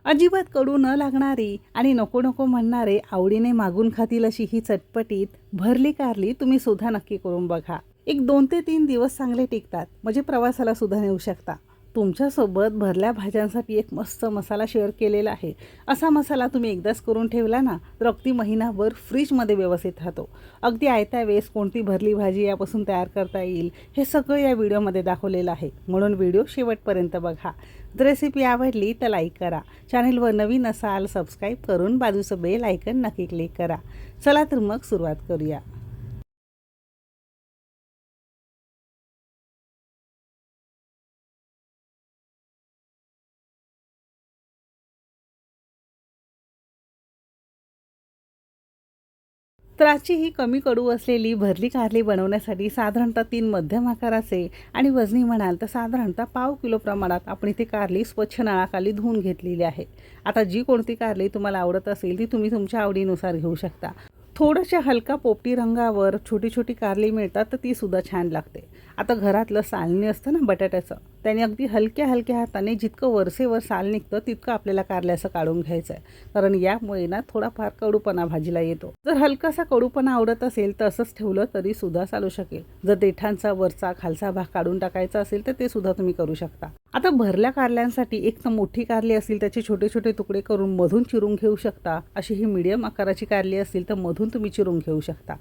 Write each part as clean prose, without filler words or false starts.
अजिबात कडू न लागणारी आणि नको नको म्हणणारे आवडीने मागून खातील अशी ही चटपटीत भरली कारली तुम्ही सुद्धा नक्की करून बघा। 1 ते 3 दिवस चांगले टिकतात, म्हणजे प्रवासाला सुद्धा नेऊ शकता। तुमच्यासोबत भरल्या भाज्यांसाठी एक मस्त मसाला शेअर केलेला आहे। असा मसाला तुम्ही एकदाच करून ठेवला ना तर अगदी महिनाभर फ्रीजमध्ये व्यवस्थित राहतो। अगदी आयत्या वेळेस कोणती भरली भाजी यापासून तयार करता येईल हे सगळं या व्हिडिओमध्ये दाखवलेलं आहे, म्हणून व्हिडिओ शेवटपर्यंत बघा। जर रेसिपी आवडली तर लाईक करा, चॅनलवर नवीन असाल सबस्क्राईब करून बाजूचं बेल आयकन नक्की क्लिक करा। चला तर मग सुरुवात करूया। तर आजची ही कमी कडू असलेली भरली कारली बनवण्यासाठी साधारणतः 3 मध्यम आकाराचे आणि वजनी म्हणाल तर साधारणतः पाव किलो प्रमाणात आपण इथे कारली स्वच्छ नळाखाली धुवून घेतलेली आहे। आता जी कोणती कारली तुम्हाला आवडत असेल ती तुम्ही तुमच्या आवडीनुसार घेऊ शकता। थोड्याशा हलका पोपटी रंगावर छोटी छोटी कारली मिळतात तर ती सुद्धा छान लागते। आता घरातलं सालणी असतं ना बटाट्याचं, त्याने अगदी हलक्या हलक्या हाताने जितकं वरसेवर साल निघतं तितकं आपल्याला कारल्याचं काढून घ्यायचं आहे, कारण यामुळे ना थोडाफार कडूपणा भाजीला येतो। जर हलकासा कडूपणा आवडत असेल तर असंच ठेवलं तरी सुद्धा चालू शकेल। जर देठांचा वरचा खालचा भाग काढून टाकायचा असेल तर ते सुद्धा तुम्ही करू शकता। आता भरल्या कारल्यांसाठी एक तर मोठी कारली असेल त्याचे छोटे छोटे तुकडे करून मधून चिरून घेऊ शकता। अशी ही मीडियम आकाराची कारली असेल तर मधून तुम्ही चिरून घेऊ शकता।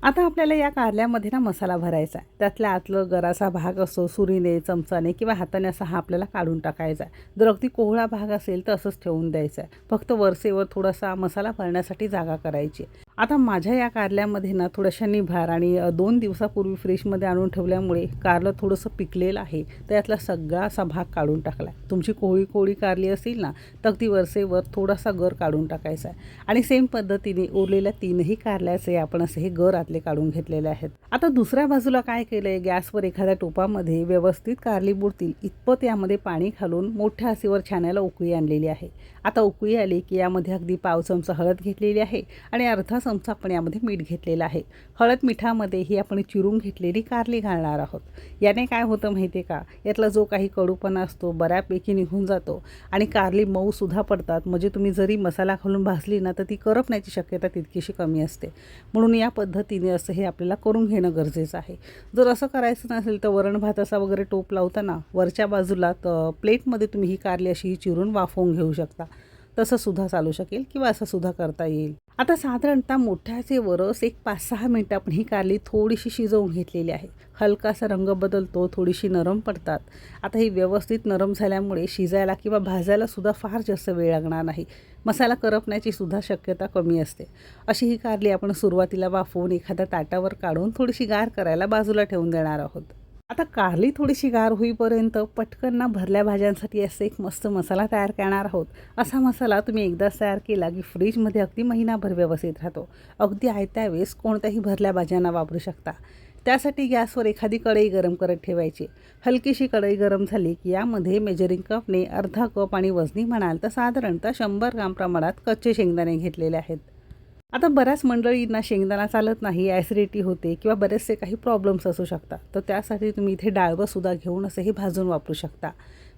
आता आपल्याला या कारल्यामध्ये ना मसाला भरायचा आहे। त्यातल्या आतलं गराचा भाग असो सुरीने चमचाने किंवा हाताने असा हा आपल्याला काढून टाकायचा आहे। जर अगदी कोवळा भाग असेल तर असंच ठेवून द्यायचा आहे, फक्त वरसेवर थोडासा मसाला भरण्यासाठी जागा करायची। आता माझ्या या कारल्यामध्ये ना थोड्याशा निभार आणि 2 दिवसापूर्वी फ्रीजमध्ये आणून ठेवल्यामुळे कारलं थोडंसं पिकलेलं आहे, तर यातला सगळा असा भाग काढून टाकला आहे। तुमची कोळी कोळी कारली असेल ना तर अगदी वरसेवर थोडासा गर काढून टाकायचा आहे आणि सेम पद्धतीने उरलेल्या 3ही कारल्याचे आपण असे हे गर आतले काढून घेतलेले आहेत। आता दुसऱ्या बाजूला काय केलंय, गॅसवर एखाद्या टोपामध्ये व्यवस्थित कारली बुडतील इतपत यामध्ये पाणी घालून मोठ्या आचेवर छानाला उकळी आणलेली आहे। आता उकळी आली की यामध्ये अगदी पाव चमचा हळद घेतलेली आहे आणि अर्धा चमचा आपण यामध्ये मीठ घेतलेलं आहे। हळद मिठामध्ये ही आपण चिरून घेतलेली कारली घालणार आहोत। याने काय होतं माहिती आहे का, यातला जो काही कडूपणा असतो बऱ्यापैकी निघून जातो आणि कारली मऊ सुद्धा पडतात। म्हणजे तुम्ही जरी मसाला घालून भाजली ना तर ती करपण्याची शक्यता तितकीशी कमी असते, म्हणून या पद्धतीने असं हे आपल्याला करून घेणं गरजेचं आहे। जर असं करायचं नसेल तर वरण भात असा वगैरे टोप लावताना वरच्या बाजूला प्लेटमध्ये तुम्ही ही कारली अशी चिरून वाफवून घेऊ शकता, तसं सुद्धा चालू शकेल किंवा असं सुद्धा करता येईल। आता साधारणतः मोठ्याचे वरस एक 5-6 मिनिटं आपण ही कारली थोडीशी शिजवून घेतलेली आहे। हलकासा रंग बदलतो, थोडीशी नरम पडतात। आता ही व्यवस्थित नरम झाल्यामुळे शिजायला किंवा भाजायला सुद्धा फार जास्त वेळ लागणार नाही, मसाला करपण्याची सुद्धा शक्यता कमी असते। अशी ही कारली आपण सुरुवातीला वाफवून एखाद्या ताटावर काढून थोडीशी गार करायला बाजूला ठेवून देणार आहोत। आता कारली थोडीशी गार होईपर्यंत पटकन ना भरल्या भाज्यांसाठी असं एक मस्त मसाला तयार करणार आहोत। असा मसाला तुम्ही एकदाच तयार केला की फ्रीजमध्ये अगदी महिनाभर व्यवस्थित राहतो। अगदी आयत्या वेळेस कोणत्याही भरल्या भाज्यांना वापरू शकता। त्यासाठी गॅसवर एखादी कढई गरम करत ठेवायची। हलकीशी कढई गरम झाली की यामध्ये मेजरिंग कपने अर्धा कप आणि वजनी म्हणाल तर साधारणतः 100 ग्राम प्रमाणात कच्चे शेंगदाणे घेतलेले आहेत। आता बऱ्याच मंडळींना शेंगदाणा चालत नाही, ॲसिडिटी होते किंवा बरेचसे काही प्रॉब्लेम्स असू शकतात, तर त्यासाठी तुम्ही इथे डाळवंसुद्धा घेऊन असंही भाजून वापरू शकता।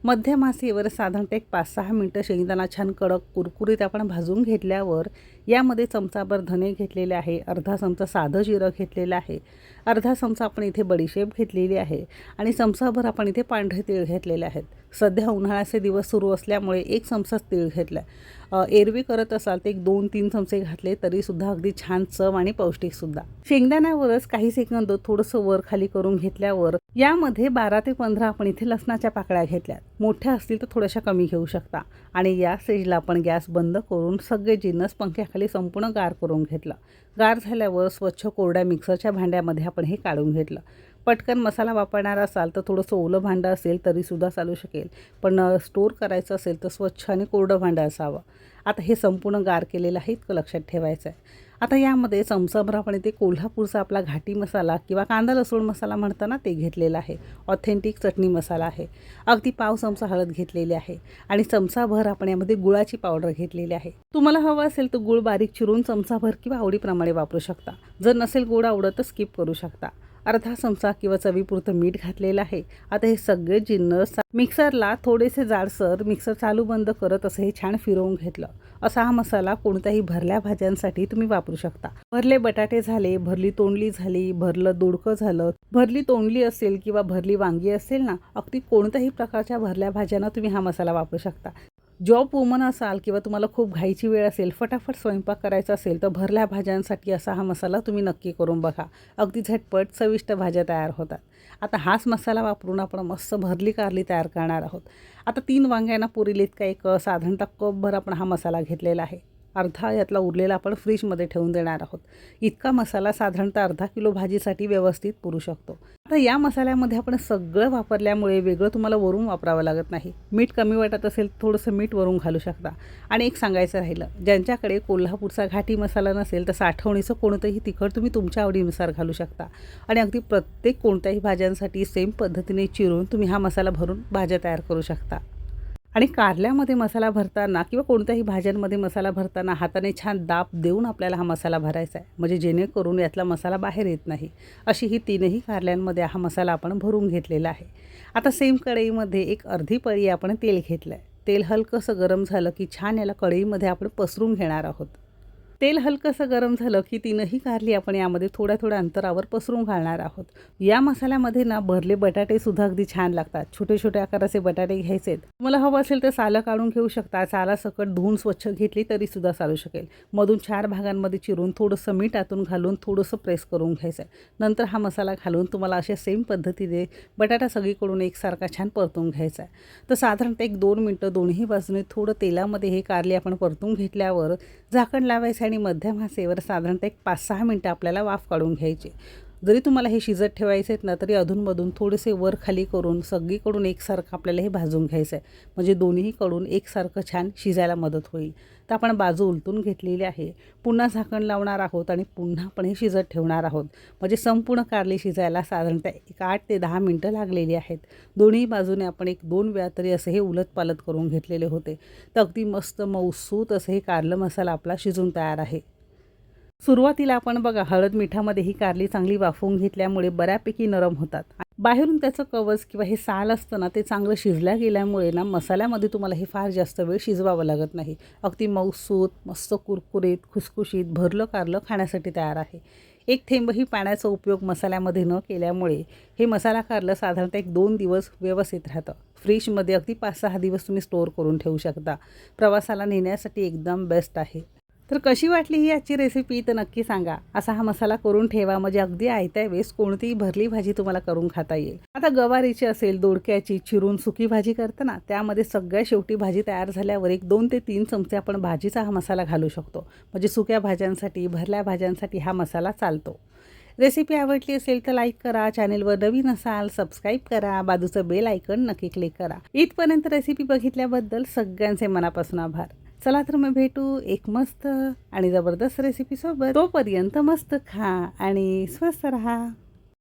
मध्यम आचेवर साधारणतः एक 5-6 मिनिटं शेंगदाणा छान कडक कुरकुरीत आपण भाजून घेतल्यावर यामध्ये चमचाभर धने घेतलेले आहे, अर्धा चमचा साधं जिरं घेतलेलं आहे, अर्धा चमचा आपण इथे बडीशेप घेतलेली आहे आणि चमचाभर आपण इथे पांढरे तीळ घेतलेले आहेत। सध्या उन्हाळ्याचे दिवस सुरू असल्यामुळे 1 चमचाच तीळ घेतला आहे। एरवी करत असाल तर 1-2-3 चमचे घातले तरीसुद्धा अगदी छान चव आणि पौष्टिकसुद्धा। शेंगदाण्यावरच काही सेकंद थोडंसं वर खाली करून घेतल्यावर यामध्ये 12 ते 15 आपण इथे लसणाच्या पाकळ्या घेतल्यात। मोठ्या असतील तर थोड्याशा कमी घेऊ शकता आणि या स्टेजला आपण गॅस बंद करून सगळे जिन्नस पंख्याखाली संपूर्ण गार करून घेतला। गार झाल्यावर स्वच्छ कोरड्या मिक्सरच्या भांड्यामध्ये आपण हे काढून घेतलं। पटकन मसाला वापरणार असाल तर थोडंसं ओलं भांडं असेल तरीसुद्धा चालू शकेल, पण स्टोअर करायचं असेल तर स्वच्छ आणि कोरडं भांडं असावं। आता हे संपूर्ण गार केलेलं आहे इतकं लक्षात ठेवायचं आहे। आता यामध्ये चमचाभर आपण इथे कोल्हापूरचा आपला घाटी मसाला किंवा कांदा लसूण मसाला म्हणताना ते घेतलेला आहे। ऑथेंटिक चटणी मसाला आहे। अगदी पाव चमचा हळद घेतलेली आहे आणि चमचाभर आपण यामध्ये गुळाची पावडर घेतलेली आहे। तुम्हाला हवं असेल तर गुळ बारीक चिरून चमचाभर किंवा आवडीप्रमाणे वापरू शकता। जर नसेल गोड आवडत तर स्किप करू शकता। अर्धा चमचा किंवा चवीपुरतं मीठ घातलेलं आहे. आता हे सगळे जिन्नस मिक्सरला थोडेसे जाडसर मिक्सर चालू बंद करत असं हे छान फिरवून घेतलं. असा हा मसाला कोणत्याही भरल्या भाज्यांसाठी तुम्ही वापरू शकता. भरले बटाटे झाले, भरली तोंडली झाली, भरलं दोडकं झालं, भरली तोंडली असेल किंवा भरली वांगी असेल ना, अगदी कोणत्याही प्रकारच्या भरल्या भाज्यांना तुम्ही हा मसाला वापरू शकता. जॉब वुमन असाल किंवा तुम्हाला खूप घाईची वेळ असेल, फटाफट स्वयंपाक करायचा असेल, तर भरल्या भाज्यांसाठी असा हा मसाला तुम्ही नक्की करून बघा. अगदी झटपट चविष्ट भाज्या तयार होतात. आता हाच मसाला वापरून आपण मस्त भरली कारली तयार करणार आहोत. आता 3 वांग्यांना पुरेल इतका एक साधारणतः कपभर आपण हा मसाला घेतलेला आहे. अर्धा यातला उरलेला आपण फ्रीजमध्ये ठेवून देणार आहोत. इतका मसाला साधारणतः अर्धा किलो भाजीसाठी व्यवस्थित पुरू शकतो. आता या मसाल्यामध्ये आपण सगळं वापरल्यामुळे वेगळं तुम्हाला वरून वापरावं लागत नाही. मीठ कमी वाटत असेल थोडंसं मीठ वरून घालू शकता. आणि एक सांगायचं राहिलं, ज्यांच्याकडे कोल्हापूरचा घाटी मसाला नसेल तर साठवणीचं कोणतंही तिखट तुम्ही तुमच्या आवडीनुसार घालू शकता. आणि अगदी प्रत्येक कोणत्याही भाज्यांसाठी सेम पद्धतीने चिरून तुम्ही हा मसाला भरून भाज्या तयार करू शकता. आणि कारल्यामध्ये मसाला भरताना किंवा कोणत्याही भाज्यांमध्ये मसाला भरताना हाताने छान दाब देऊन आपल्याला हा मसाला भरायचा आहे, म्हणजे जेणेकरून यातला मसाला बाहेर येत नाही. अशी ही 3ही कारल्यांमध्ये हा मसाला आपण भरून घेतलेला आहे. आता सेम कढईमध्ये एक अर्धी पळी आपण तेल घेतलं आहे. तेल हलकंसं गरम झालं की छान याला कढईमध्ये आपण पसरून घेणार आहोत. तेल हलकंसं गरम झालं की 3ही कारली आपण यामध्ये थोड्या थोड्या अंतरावर पसरून घालणार आहोत. या मसाल्यामध्ये ना भरले बटाटेसुद्धा अगदी छान लागतात. छोटे छोटे आकाराचे बटाटे घ्यायचे. तुम्हाला हवं असेल तर सालं काढून घेऊ शकता. सालासकट धुवून स्वच्छ घेतली तरीसुद्धा चालू शकेल. मधून 4 भागांमध्ये चिरून थोडंसं मीठ आतून घालून थोडंसं प्रेस करून घ्यायचं आहे. नंतर हा मसाला घालून तुम्हाला अशा सेम पद्धतीने बटाटा सगळीकडून एकसारखा छान परतून घ्यायचा आहे. तर साधारणतः 1-2 मिनटं दोन्ही बाजूने थोडं तेलामध्ये हे कारली आपण परतून घेतल्यावर झाकण लावायचं आणि मध्यम आचेवर साधारणतः 5-6 मिनटं आपल्याला वाफ काढून घ्यायची. जरी तुम्हाला हे शिजत ठेवायचे आहेत ना, तरी अधूनमधून थोडेसे वर खाली करून सगळीकडून एकसारखं आपल्याला हे भाजून घ्यायचं आहे, म्हणजे दोन्हीकडून एकसारखं छान शिजायला मदत होईल. तर आपण बाजू उलटून घेतलेली आहे. पुन्हा झाकण लावणार आहोत आणि पुन्हा आपण हे शिजत ठेवणार आहोत. म्हणजे संपूर्ण कारली शिजायला साधारणतः 8 ते 10 मिनटं लागलेली आहेत. दोन्ही बाजूने आपण 1-2 वेळा तरी असं हे उलटपालट करून घेतलेले होते. तर अगदी मस्त मऊसूत असं हे कारलं मसाला आपला शिजून तयार आहे. सुरुवातीला आपण बघा हळद मिठामध्ये ही कारली चांगली वाफवून घेतल्यामुळे बऱ्यापैकी नरम होतात. बाहेरून त्याचं कवच किंवा हे साल असतं ना, ते चांगलं शिजल्या गेल्यामुळे ना मसाल्यामध्ये तुम्हाला हे फार जास्त वेळ शिजवावं लागत नाही. अगदी मऊसूत मस्त कुरकुरीत खुसखुशीत भरलं कारलं खाण्यासाठी तयार आहे. एक थेंबही पाण्याचा उपयोग मसाल्यामध्ये न केल्यामुळे हे मसाला कारलं साधारणतः 1-2 दिवस व्यवस्थित राहतं. फ्रीजमध्ये अगदी 5-6 दिवस तुम्ही स्टोअर करून ठेवू शकता. प्रवासाला नेण्यासाठी एकदम बेस्ट आहे. तर कशी वाटली ही आजची रेसिपी तर नक्की सांगा. असा हा मसाला करून ठेवा, म्हणजे अगदी आयत्या वेळेस कोणतीही भरली भाजी तुम्हाला करून खाता येईल. आता गवारीची असेल, दोडक्याची चिरून सुकी भाजी करता ना, त्यामध्ये सगळ्या शेवटी भाजी तयार झाल्यावर 1-2 ते 3 चमचे आपण भाजीचा हा मसाला घालू शकतो. म्हणजे सुक्या भाज्यांसाठी भरल्या भाज्यांसाठी हा मसाला चालतो. रेसिपी आवडली असेल तर लाईक करा. चॅनेलवर नवीन असाल सबस्क्राईब करा. बाजूचं बेल आयकॉन नक्की क्लिक करा. इथपर्यंत रेसिपी बघितल्याबद्दल सगळ्यांचे मनापासून आभार. चला तर मग भेटू एक मस्त आणि जबरदस्त रेसिपीसोबत. तोपर्यंत मस्त खा आणि स्वस्थ रहा.